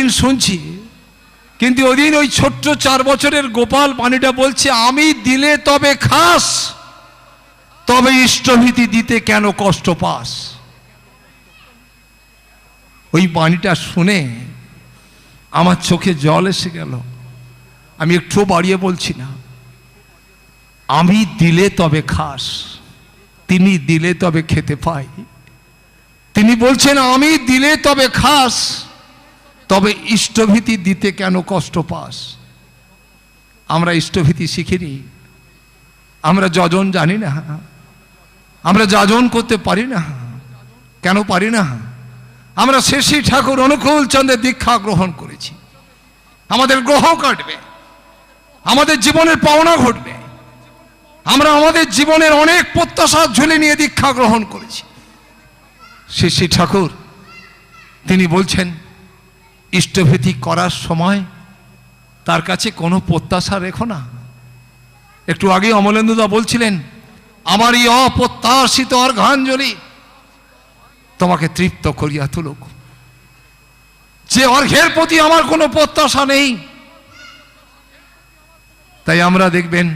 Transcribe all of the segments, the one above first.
দিন শুনছি, কিন্তু ওদিন ওই ছোট্ট 4 বছরের গোপাল বাণীটা বলছে, আমি দিলে তবে খাস, তবে ইষ্টভীতি দিতে কেন কষ্ট পাস। ওই বাণীটা শুনে আমার চোখে জল এসে গেল। আমি একটু বাড়িয়ে বলছি না, আমি দিলে তবে খাস, তিনি দিলে তবে খেতে পাই। তিনি বলছেন আমি দিলে তবে খাস, তবে ইষ্টভীতি দিতে কেন কষ্ট পাস। আমরা ইষ্টভীতি শিখিনি, আমরা যজন জানি না, আমরা যাজন করতে পারি না। কেন পারি না? আমরা শ্রী ঠাকুর অনুকূল চন্দ্রের দীক্ষা গ্রহণ করেছি। আমাদের গ্রহ কাটবে, আমাদের জীবনের পাওনা ঘটবে। আমরা আমাদের জীবনের অনেক প্রত্যাশা ঝুলে নিয়ে দীক্ষা গ্রহণ করেছি। শ্রী ঠাকুর তিনি বলছেন, ইষ্টভীতি করার সময় তার কাছে কোনো প্রত্যাশা রেখো না। একটু আগে অমলেন্দুদা বলছিলেন, আমার এই অপ্রত্যাশিত অর্ঘ্যাঞ্জলি তোমাকে তৃপ্ত করিয়া তুলুক। যে অর্ঘ্যের প্রতি আমার কোনো প্রত্যাশা নেই, তাই আমরা দেখবেন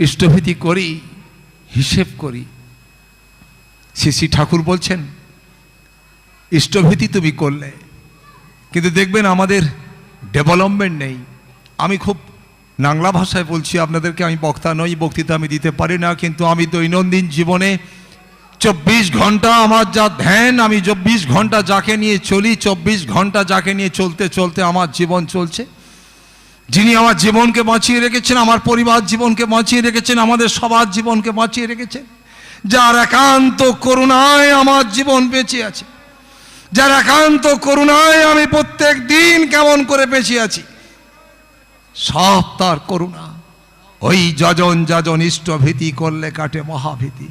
ইষ্টভীতি করি, হিসেব করি। শ্রী ঠাকুর বলছেন, ইষ্টভীতি তুমি করলে, কিন্তু দেখবেন আমাদের ডেভেলপমেন্ট নেই। আমি খুব বাংলা ভাষায় বলছি আপনাদেরকে, আমি বক্তা নই, বক্তৃতা আমি দিতে পারি না, কিন্তু আমি দৈনন্দিন জীবনে 24 ঘন্টা আমার যা ধ্যান, আমি 24 ঘন্টা যাকে নিয়ে চলি, 24 ঘন্টা যাকে নিয়ে চলতে চলতে আমার জীবন চলছে। যিনি আমার জীবনকে বাঁচিয়ে রেখেছেন, আমার পরিবার জীবনকে বাঁচিয়ে রেখেছেন, আমাদের সবার জীবনকে বাঁচিয়ে রেখেছেন, যার একান্ত করুণায় আমার জীবন বেঁচে আছে, যার একান্ত করুণায় আমি প্রত্যেক দিন কেমন করে বেঁচে আছি, সব তার করুণা। ওই যজন যজন ইষ্টভীতি করলে কাটে মহাভীতি।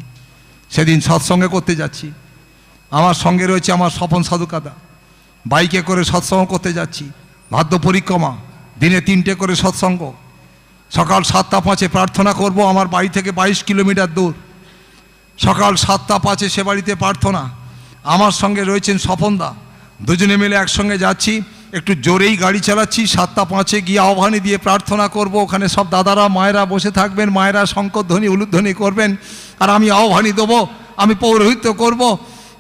সেদিন সৎসঙ্গে করতে যাচ্ছি, আমার সঙ্গে রয়েছে আমার স্বপন সাধুকাদা। বাইকে করে সৎসঙ্গ করতে যাচ্ছি, ভাদ্র পরিক্রমা, দিনে 3টে করে সৎসঙ্গ। সকাল 7টা 5 প্রার্থনা করব, আমার বাড়ি থেকে 22 কিলোমিটার দূর। সকাল 7টা 5 সে বাড়িতে প্রার্থনা। আমার সঙ্গে রয়েছেন স্বপনদা, দুজনে মিলে একসঙ্গে যাচ্ছি। একটু জোরেই গাড়ি চালাচ্ছি। 7টা 5 গিয়ে আহ্বানী দিয়ে প্রার্থনা করব। ওখানে সব দাদারা মায়েরা বসে থাকবেন, মায়েরা শঙ্করধ্বনি উলুধ্বনি করবেন, আর আমি আহ্বানী দেবো, আমি পৌরোহিত্য করব।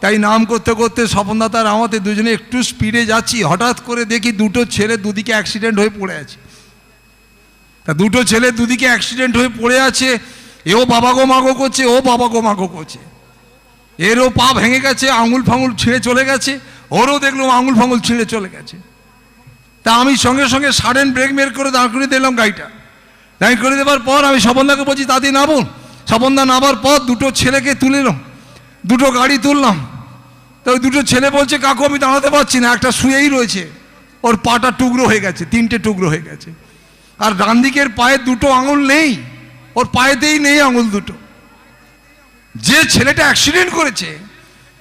তাই নাম করতে করতে স্বপনদা তার আমাদের দুজনে একটু স্পিডে যাচ্ছি। হঠাৎ করে দেখি 2টো ছেলে দুদিকে অ্যাক্সিডেন্ট হয়ে পড়ে আছে। তা 2টো ছেলে দুদিকে অ্যাক্সিডেন্ট হয়ে পড়ে আছে। এও বাবা গো মাগো করছে, ও বাবা গো মাগো করছে। এরও পা ভেঙে গেছে, আঙুল ফাঙুল ছিঁড়ে চলে গেছে, ওরও দেখলাম আঙুল ফাঙুল ছিঁড়ে চলে গেছে। তা আমি সঙ্গে সঙ্গে সাডেন ব্রেক মের করে দাঁড় করে দিলাম গাড়িটা। দাঁড় করে দেওয়ার পর আমি স্বপনদাকে বলছি, তাতে নামুন। স্বপনদা নামার পর 2টো ছেলেকে তুলে এলাম, 2টো গাড়ি তুললাম। তো ওই 2টো ছেলে বলছে, কাকু আমি দাঁড়াতে পারছি না, একটা শুয়েই রয়েছে, ওর পাটা টুকরো হয়ে গেছে, 3টে টুকরো হয়ে গেছে। আর ডান দিকের পায়ে 2টো আঙুল নেই, ওর পায়েতেই নেই আঙুল 2টো। যে ছেলেটা অ্যাক্সিডেন্ট করেছে,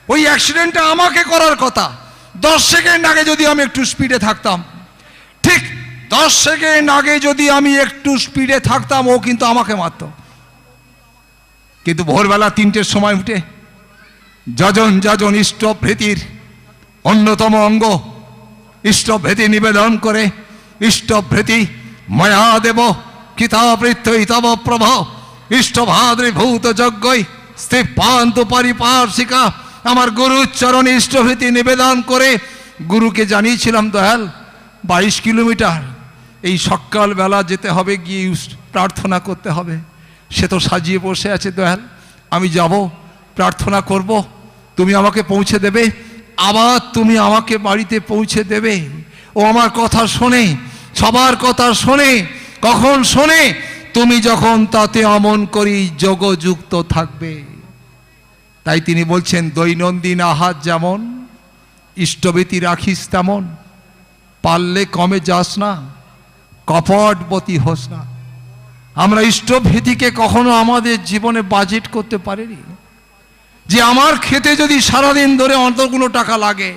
ওই অ্যাক্সিডেন্টটা আমাকে করার কথা। 10 সেকেন্ড আগে যদি আমি একটু স্পিডে থাকতাম, ঠিক 10 সেকেন্ড আগে যদি আমি একটু স্পিডে থাকতাম, ও কিন্তু আমাকে মারত। কিন্তু ভোরবেলা 3টের সময় উঠে যজন যজন ইষ্টভীতির অন্যতম অঙ্গ ইষ্টভীতি নিবেদন করে, ইষ্টভীতি ময়া দেব কিতাবৃত্ত তব প্রভ ইষ্টভাদ্রীভূত যজ্ঞই স্ত্রীপান্ত পারিপার্শ্বিকা। আমার গুরুর চরণে ইষ্টভীতি নিবেদন করে গুরুকে জানিয়েছিলাম, দয়াল 22 কিলোমিটার এই সকালবেলা যেতে হবে, গিয়ে প্রার্থনা করতে হবে। সে তো সাজিয়ে বসে আছে, দয়াল আমি যাব, প্রার্থনা করব, তুমি আমাকে পৌঁছে দেবে, আবার তুমি আমাকে বাড়িতে পৌঁছে দেবে। ও আমার কথা শোনে, সবার কথা শোনে। কখন শোনে? তুমি যখন তাতে অমন করি যোগযুক্ত থাকবে। তাই তিনি বলছেন, দৈনন্দিন আহার যেমন ইষ্টভীতি রাখিস তেমন, পারলে কমে যাস না, কপটবতী হোস না। আমরা ইষ্টভীতিকে কখনো আমাদের জীবনে বাজেট করতে পারিনি, যে আমার খেতে যদি সারাদিন ধরে অন্তগুলো টাকা লাগে,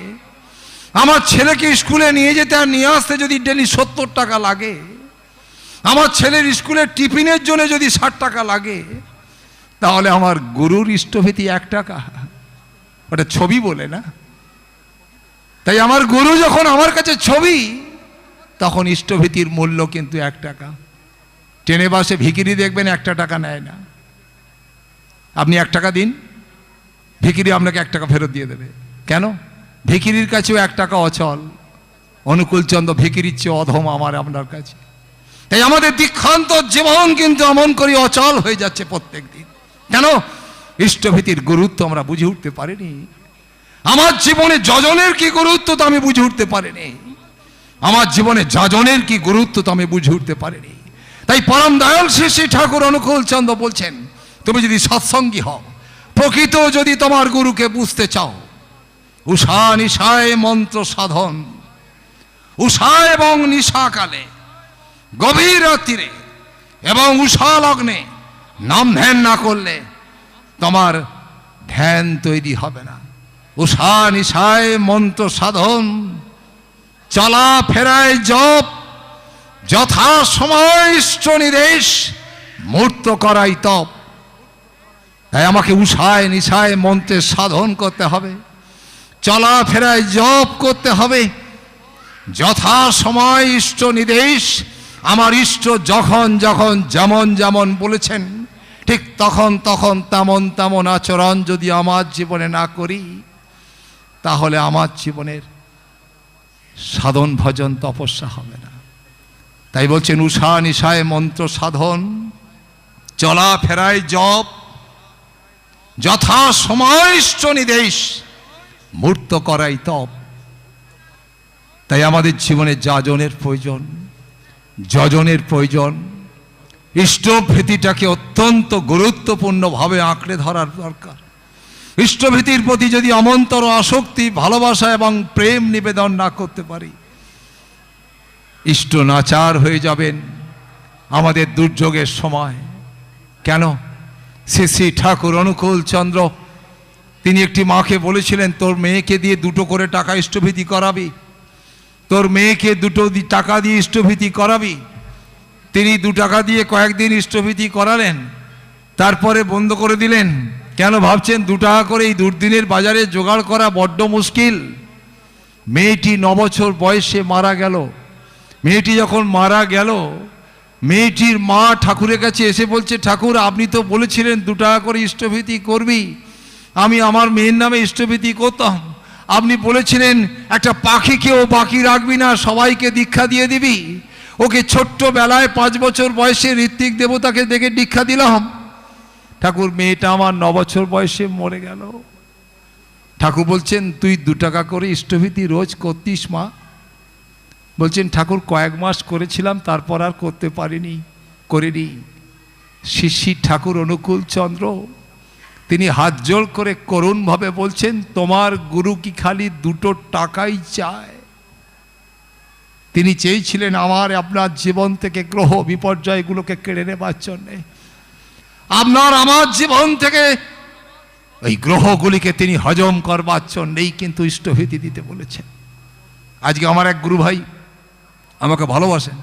আমার ছেলেকে স্কুলে নিয়ে যেতে আর নিয়ে আসতে যদি ডেলি 70 টাকা লাগে, আমার ছেলের স্কুলের টিফিনের জন্য যদি 60 টাকা লাগে, তাহলে আমার গুরুর ইষ্টভীতি 1 টাকা, ওটা ছবি বলে না। তাই আমার গুরু যখন আমার কাছে ছবি, তখন ইষ্টভীতির মূল্য কিন্তু 1 টাকা। ট্রেনে বাসে ভিখিরি দেখবেন 1 টাকা নেয় না। আপনি 1 টাকা দিন, ভিখিরি আপনাকে 1 টাকা ফেরত দিয়ে দেবে। কেন? ভিখিরির কাছেও 1 টাকা অচল। অনুকূলচন্দ্র ভিখিরির চেয়ে অধম আমার আপনার কাছে। তাই আমাদের দীক্ষান্ত জীবন কিন্তু এমন করে অচল হয়ে যাচ্ছে প্রত্যেক দিন। কেন? ইষ্টভীতির গুরুত্ব আমরা বুঝে উঠতে পারিনি। আমার জীবনে যজনের কি গুরুত্ব তো আমি বুঝে উঠতে পারিনি। আমার জীবনে যজনের কি গুরুত্ব তো আমি বুঝে উঠতে পারিনি। তাই পরম দয়াল শ্রী শ্রী ঠাকুর অনুকূলচন্দ্র বলছেন, তুমি যদি সৎসঙ্গী হও, প্রকৃত যদি তোমার গুরুকে বুঝতে চাও, উষা নিশায় মন্ত্র সাধন, উষা এবং নিশাকালে, গভীর রাত্রিরে এবং উষা লগ্নে নাম ধ্যান না করলে তোমার ধ্যান তৈরি হবে না। উষা নিশায় মন্ত্র সাধন, চলা ফেরায় জপ, যথা সময় ইষ্ট নির্দেশ, মূর্ত করাই তপ। তাই আমাকে উষায় নিশায় মন্ত্রের সাধন করতে হবে, চলা ফেরায় জপ করতে হবে, যথা সময় ইষ্ট নির্দেশ। আমার ইষ্ট যখন যখন যেমন যেমন বলেছেন ঠিক তখন তখন তেমন তেমন আচরণ যদি আমার জীবনে না করি, তাহলে আমার জীবনের সাধন ভজন তপস্যা হবে না। তাই বলছেন উষা নিশায় মন্ত্র সাধন, চলা ফেরায় জপ, যথা সময় ইষ্ট নির্দেশ, মূর্ত করাই তপ। তাই আমাদের জীবনে যাজনের প্রয়োজন, যজনের প্রয়োজন। ইষ্টভীতিটাকে অত্যন্ত গুরুত্বপূর্ণভাবে আঁকড়ে ধরার দরকার। ইষ্টভীতির প্রতি যদি অমন্তর আসক্তি, ভালোবাসা এবং প্রেম নিবেদন না করতে পারি, ইষ্ট নাচার হয়ে যাবেন আমাদের দুর্যোগের সময়। কেন? শ্রী শ্রী ঠাকুর অনুকূলচন্দ্র তিনি একটি মাকে বলেছিলেন, তোর মেয়েকে দিয়ে 2 করে টাকা ইষ্টভীতি করাবি, তোর মেয়েকে 2 টাকা দিয়ে ইষ্টভীতি করাবি। তিনি 2 টাকা দিয়ে কয়েকদিন ইষ্টভীতি করালেন, তারপরে বন্ধ করে দিলেন। কেন ভাবছেন? 2 টাকা করে এই দুর্দিনের বাজারে জোগাড় করা বড্ড মুশকিল। মেয়েটি 9 বছর বয়সে মারা গেল। মেয়েটি যখন মারা গেল, মেয়েটির মা ঠাকুরের কাছে এসে বলছে, ঠাকুর আপনি তো বলেছিলেন 2 টাকা করে ইষ্টভীতি করবি, আমি আমার মেয়ের নামে ইষ্টভীতি করতাম। আপনি বলেছিলেন একটা পাখিকেও বাকি রাখবি না, সবাইকে দীক্ষা দিয়ে দিবি। ওকে ছোট্টবেলায় 5 বছর বয়সে ঋত্বিক দেবতাকে দেখে দীক্ষা দিলাম। ঠাকুর, মেয়েটা আমার 9 বছর বয়সে মরে গেল। ঠাকুর বলছেন, তুই 2 টাকা করে ইষ্টভীতি রোজ করতিস মা? বলছেন, ঠাকুর কয়েক মাস করেছিলাম, তারপর আর করতে পারিনি, করিনি। শ্রী ঠাকুর অনুকূলচন্দ্র তিনি হাত জোড় করে করুণভাবে বলছেন, তোমার গুরু কি খালি 2 টাকাই চায়? তিনি চেয়েছিলেন আপনার জীবন থেকে গ্রহ বিপর্যয়গুলোকে কেড়ে নেবার জন্যে। আমার জীবন থেকে এই গ্রহগুলিকে তিনি হজম করবার জন্যেই কিন্তু ইষ্টভীতি দিতে বলেছেন। আজকে আমার এক গুরু ভাই আমাকে ভালোবাসেন,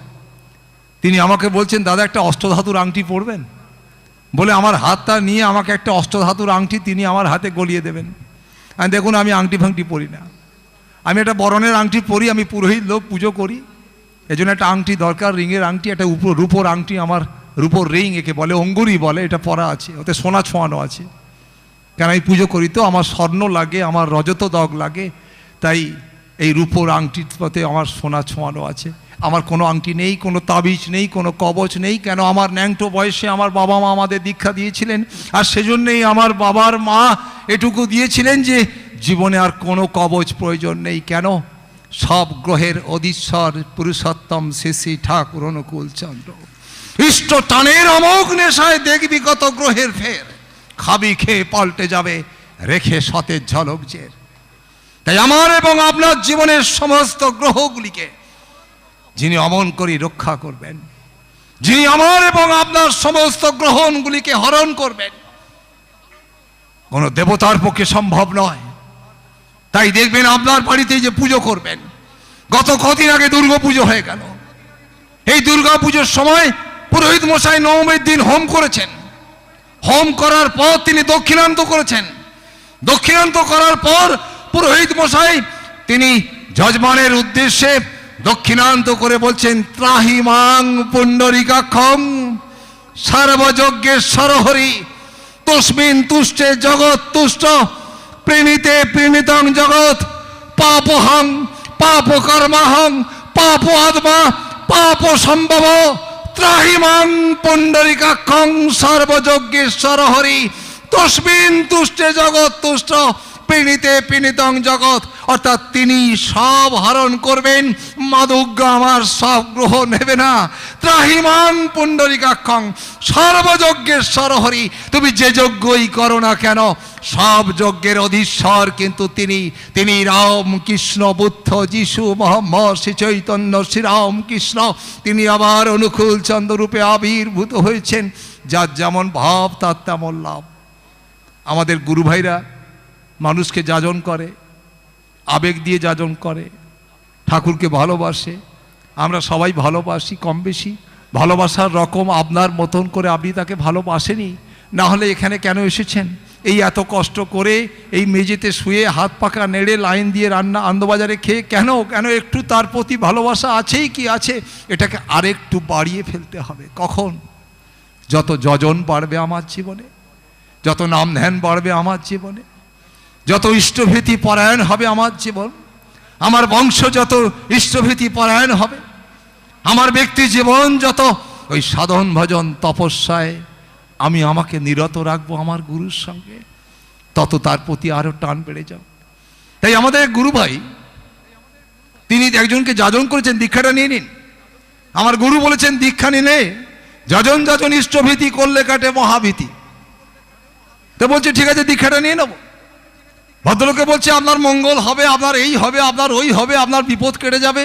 তিনি আমাকে বলছেন, দাদা একটা অষ্টধাতুর আংটি পরবেন বলে আমার হাতটা নিয়ে আমাকে একটা অষ্টধাতুর আংটি তিনি আমার হাতে গলিয়ে দেবেন। আর দেখুন, আমি আংটি ফাংটি পরি না, আমি একটা বরণের আংটি পরি, আমি পুরোহিত লোক, পুজো করি, এজন্য একটা আংটি দরকার, রিংয়ের আংটি, একটা রূপোর আংটি, আমার রূপোর রিং, একে বলে অঙ্গুরি বলে, এটা পরা আছে, ওতে সোনা ছোঁয়ানো আছে। কেন? আমি পুজো করি তো, আমার স্বর্ণ লাগে, আমার রজত দগ লাগে, তাই এই রূপোর আংটির পথে আমার সোনা ছোঁয়ানো আছে। আমার কোনো আংটি নেই, কোনো তাবিজ নেই, কোনো কবচ নেই। কেন? আমার ন্যাংটো বয়সে আমার বাবা মা আমাদের দীক্ষা দিয়েছিলেন, আর সেজন্যই আমার বাবার মা এটুকু দিয়েছিলেন যে জীবনে আর কোনো কবচ প্রয়োজন নেই। কেন? সব গ্রহের অধীশ্বর পুরুষোত্তম শ্রী শ্রী ঠাকুর অনুকূলচন্দ্র। ইষ্ট টানের অমোঘ নেশায় দেখবি কত গ্রহের ফের, খাবি খেয়ে পাল্টে যাবে রেখে সতেজ ঝলক জের। তাই আমার এবং আপনার জীবনের সমস্ত গ্রহগুলিকে যিনি অমন করে রক্ষা করবেন, যিনি আমার এবং আপনার সমস্ত গ্রহণগুলিকে হরণ করবেন, কোনো দেবতার পক্ষে সম্ভব নয়। তাই দেখবেন আপনার বাড়িতে যে পুজো করবেন, গত কদিন আগে দুর্গা পুজো হয়ে গেল। এই দুর্গা পুজোর সময় পুরোহিত মশাই নবমীর দিন হোম করেছেন। হোম করার পর তিনি দক্ষিণান্ত করেছেন। দক্ষিণান্ত করার পর পুরোহিত মশাই তিনি যজমানের উদ্দেশ্যে দক্ষিণান্ত করে বলছেন ত্রাহিমাং পুণ্ডরিকাক্ষং সর্বযজ্ঞেশ্বর হরি তস্মিন তুষ্টে জগৎ তুষ্ট প্রীণিতে প্রীণিতং জগৎ পাপহং পাপকর্মাহং পাপ আত্মা পাপ সম্ভব ত্রাহিমাং পুণ্ডরিকাক্ষং সর্বযজ্ঞেশ্বর হরি তস্মিন তুষ্টে জগৎ তুষ্ট প্রীণিতে প্রীণিতং জগৎ। অর্থাৎ তিনি সব হরণ করবেন, মা দুর্গা আমার সব গ্রহ নেবে না। ত্রাহিমাং পুণ্ডরিকাক্ষং সর্বযজ্ঞেশ্বর হরি, তুমি যে যজ্ঞই করো না কেন সব যজ্ঞের অধীশ্বর কিন্তু তিনি রাম কৃষ্ণ বুদ্ধ যিশু মোহাম্মদ শ্রী চৈতন্য শ্রীরাম কৃষ্ণ, তিনি আবার অনুকূল চন্দ্ররূপে আবির্ভূত হয়েছেন। যার যেমন ভাব তার তেমন লাভ। আমাদের গুরু ভাইরা মানুষকে যাজন করে, আবেগ দিয়ে যাজন করে, ঠাকুরকে ভালোবাসে। আমরা সবাই ভালোবাসি কম বেশি, ভালোবাসার রকম আপনার মতন করে আপনি তাকে ভালোবাসেনি, না হলে এখানে কেন এসেছেন? এই এত কষ্ট করে এই মেঝেতে শুয়ে হাত পাকা নেড়ে লাইন দিয়ে রান্না আনন্দবাজারে খেয়ে কেন একটু তার প্রতি ভালোবাসা আছেই কি আছে, এটাকে আরেকটু বাড়িয়ে ফেলতে হবে। কখন? যত যজন বাড়বে আমার জীবনে, যত নাম ধ্যান বাড়বে আমার জীবনে, যত ইষ্টভীতি পরায়ণ হবে আমার জীবন, আমার বংশ যত ইষ্টভীতি পরায়ণ হবে, আমার ব্যক্তি জীবন যত ওই সাধন ভজন তপস্যায় আমি আমাকে নিরত রাখবো আমার গুরুর সঙ্গে, তত তার প্রতি আরো টান বেড়ে যাবে। তাই আমাদের গুরু ভাই তিনি একজনকে যাজন করেছেন, দীক্ষাটা নিয়ে নিন। আমার গুরু বলেছেন দীক্ষা নিলে যাজন যাজন ইষ্টভীতি করলে কাটে মহাভীতি। তো বলছে ঠিক আছে দীক্ষাটা নিয়ে নেব। ভদ্রলোকে বলছে আপনার মঙ্গল হবে, আপনার এই হবে, আপনার ওই হবে, আপনার বিপদ কেটে যাবে।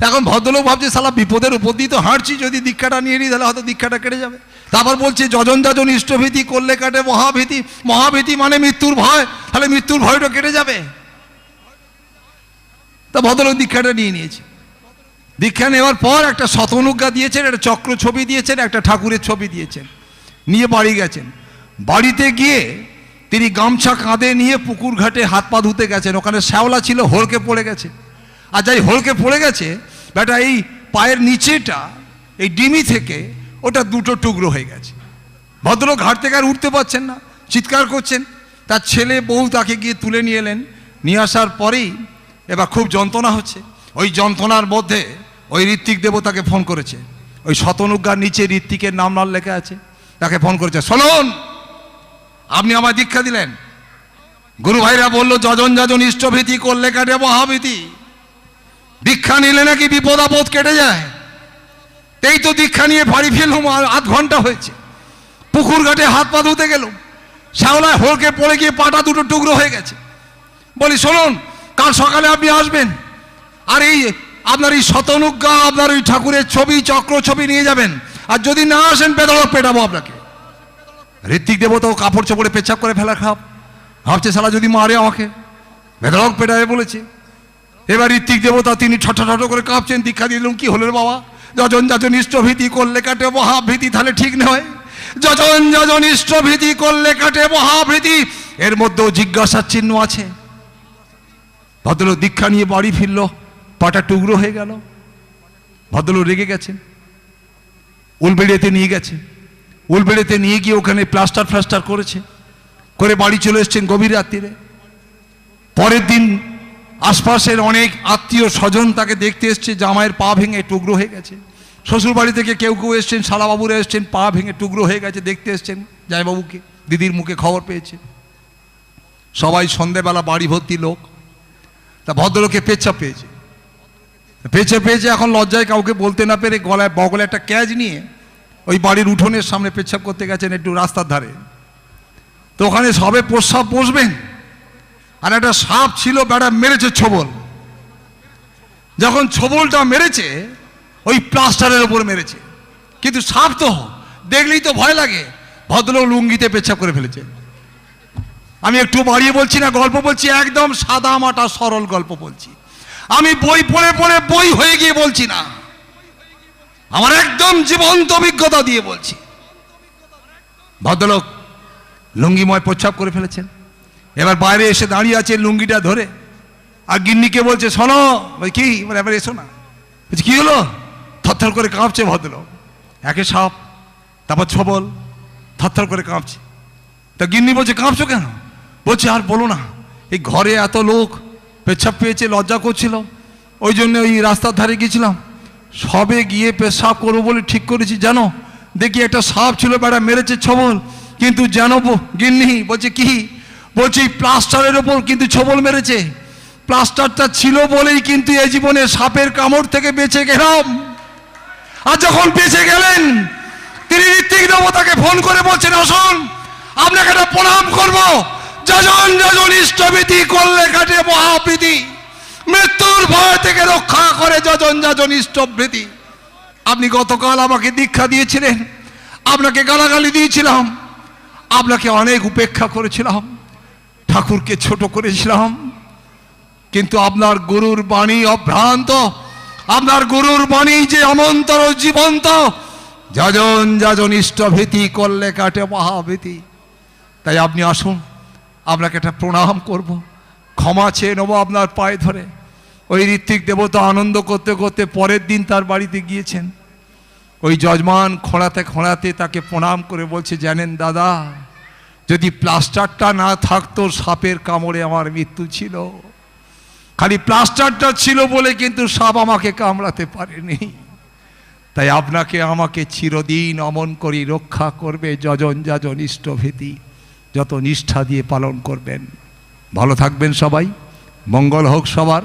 এখন ভদ্রলোক ভাবছে সালা বিপদের উপর দিয়ে তো হাঁটছি, যদি দীক্ষাটা নিয়ে নিই তাহলে হয়তো দীক্ষাটা কেটে যাবে। তারপর বলছে যজন যাজন ইষ্টভীতি করলে কাটে মহাভীতি। মহাভীতি মানে মৃত্যুর ভয়, তাহলে মৃত্যুর ভয়টা কেটে যাবে। তা ভদ্রলোক দীক্ষাটা নিয়ে নিয়েছে। দীক্ষা নেওয়ার পর একটা শতনুজ্ঞা দিয়েছেন, একটা চক্র ছবি দিয়েছেন, একটা ঠাকুরের ছবি দিয়েছেন, নিয়ে বাড়ি গেছেন। বাড়িতে গিয়ে তিনি গামছা কাঁধে নিয়ে পুকুর ঘাটে হাত পা ধুতে গেছেন। ওখানে শ্যাওলা ছিল, হলকে পড়ে গেছে। আর যাই হলকে পড়ে গেছে বেটা, এই পায়ের নিচেটা এই ডিমি থেকে ওটা দুটো টুকরো হয়ে গেছে। ভদ্রলোক ঘাট থেকে আর উঠতে পারছেন না, চিৎকার করছেন। তার ছেলে বউ তাকে গিয়ে তুলে নিয়ে এলেন। নিয়ে আসার পরেই এবার খুব যন্ত্রণা হচ্ছে। ওই যন্ত্রণার মধ্যে ওই ঋত্বিক দেবতাকে ফোন করেছে। ওই শতনুজ্ঞার নিচে ঋত্বিকের নাম লেখা আছে, তাকে ফোন করেছে। শুনুন, আপনি আমার দীক্ষা দিলেন, গুরু ভাইরা বললো যজন যাজন ইষ্টভীতি করলে কাটে মহাভীতি। দীক্ষা নিলে নাকি বিপদ আপদ কেটে যায়। এই তো দীক্ষা নিয়ে বাড়ি ফেললাম, আর আধ ঘন্টা হয়েছে। পুকুর ঘাটে হাত পা ধুতে গেলাম, শ্যাওলায় হলকে পড়ে গিয়ে পাটা দুটো টুকরো হয়ে গেছে। বলি শুনুন, কাল সকালে আপনি আসবেন, আর এই আপনার এই শতনুজ্ঞা, আপনার ওই ঠাকুরের ছবি, চক্র ছবি নিয়ে যাবেন। আর যদি না আসেন বেদরক পেটাবো আপনাকে। ঋত্বিক দেবতাও কাপড় চোপড়ে পেচ্ছাপ করে ফেলা খাপ, ভাবছে শালা যদি মারে আমাকে, বেদরক পেটাবে বলেছে। এবার ঋত্বিক দেবতা তিনি ঠট করে কাঁপছেন। দীক্ষা দিলাম, কি হলো বাবা? যজন যাজন ইষ্টভীতি করলে কাটে মহাভীতি, তাহলে ঠিক নয়। যজন যাজন ইষ্টভীতি করলে কাটে মহাভীতি, এর মধ্যেও জিজ্ঞাসার চিহ্ন আছে। ভদ্রলোক দীক্ষা নিয়ে বাড়ি ফিরল, পাটা টুকরো হয়ে গেল। ভদ্রলোক রেগে গেছেন, উলবেড়িয়াতে নিয়ে গেছে। উলবেড়িয়াতে নিয়ে গিয়ে ওখানে প্লাস্টার করেছে, করে বাড়ি চলে এসছেন গভীর রাত্রিরে। পরের দিন আশপাশের অনেক আত্মীয় স্বজন তাকে দেখতে এসছে, জামাইয়ের পা ভেঙে টুকরো হয়ে গেছে। শ্বশুর বাড়ি থেকে কেউ এসছেন, শালাবাবুরা এসছেন, পা ভেঙে টুকরো হয়ে গেছে, দেখতে এসছেন জামাইবাবুকে। দিদির মুখে খবর পেয়েছে। সবাই সন্ধেবেলা, বাড়ি ভর্তি লোক। তা ভদ্রলোকে পেচ্ছাপ পেয়েছে। এখন লজ্জায় কাউকে বলতে না পেরে গলায় বগলে একটা ক্যাচ নিয়ে ওই বাড়ির উঠোনের সামনে পেচ্ছাপ করতে গেছেন, একটু রাস্তার ধারে। তো ওখানে সবে প্রস্রাব বসবেন, আর একটা সাপ ছিল, বেড়া মেরেছে ছোবল। যখন ছোবলটা মেরেছে ওই প্লাস্টারের উপর মেরেছে, কিন্তু সাপ তো দেখলেই তো ভয় লাগে। ভদ্রলোক লুঙ্গিতে পেচ্ছাপ করে ফেলেছে। আমি একটু বাড়িয়ে বলছি না, গল্প বলছি, একদম সাদা মাটা সরল গল্প বলছি। আমি বই পড়ে বই হয়ে গিয়ে বলছি না, আমার একদম জীবন্ত অভিজ্ঞতা দিয়ে বলছি। ভদ্রলোক লুঙ্গিময় প্রস্রাব করে ফেলেছেন। এবার বাইরে এসে দাঁড়িয়ে আছে লুঙ্গিটা ধরে, আর গিন্নিকে বলছে শোনো, কি এবার এসো না। বলছি কী হলো? থরথর করে কাঁপছে ভদ্রলোক। একে সাপ, তারপর ছবল, থরথর করে কাঁপছে। তা গিন্নি বলছে কাঁপছো কেন? বলছে আর বলো না, এই ঘরে এত লোক পেচ্ছাপ পেয়েছে, লজ্জা করছিল, ওই জন্য ওই রাস্তার ধারে গিয়েছিলাম, সবে গিয়ে পেশাব করবো বলে ঠিক করেছি, জানো দেখি একটা সাপ ছিল, বেড়া মেরেছে ছবল, কিন্তু জানো গিন্নি? বলছে কি? বলছি প্লাস্টারের ওপর কিন্তু ছবল মেরেছে, প্লাস্টারটা ছিল বলেই কিন্তু এই জীবনে সাপের কামড় থেকে বেঁচে গেলাম। আর যখন বেঁচে গেলেন, তিনি ঋত্বিক দেবতাকে ফোন করে বলছেন আসুন আপনাকে একটা প্রণাম করবো, যজন যজন ইষ্টভীতি করলে কাটে মহাপ্রীতি, মৃত্যুর ভয় থেকে রক্ষা করে যজন যজন ইষ্টভীতি। আপনি গতকাল আমাকে দীক্ষা দিয়েছিলেন, আপনাকে গালাগালি দিয়েছিলাম, আপনাকে অনেক উপেক্ষা করেছিলাম, ঠাকুরকে ছোট করেছিলাম, কিন্তু আপনার গুরুর বাণী অভ্রান্ত, আপনার গুরুর বাণী যে অনন্তর জীবন্ত, যজন যজন ইষ্টভীতি করলে কাটে মহাভীতি। তাই আপনি আসুন, আপনাকে একটা প্রণাম করব, ক্ষমা চেয়ে নেবো আপনার পায়ে ধরে। ওই ঋত্বিক দেবতা আনন্দ করতে করতে পরের দিন তার বাড়িতে গিয়েছেন। ওই যজমান খোঁড়াতে খোঁড়াতে তাকে প্রণাম করে বলছে জানেন দাদা, যদি প্লাস্টারটা না থাকতো সাপের কামড়ে আমার মৃত্যু ছিল, খালি প্লাস্টারটা ছিল বলে কিন্তু সাপ আমাকে কামড়াতে পারেনি। তাই আপনাকে আমাকে চিরদিন অমন করি রক্ষা করবে যজন যজন ইষ্টভীতি, যত নিষ্ঠা দিয়ে পালন করবেন। ভালো থাকবেন সবাই, মঙ্গল হোক সবার।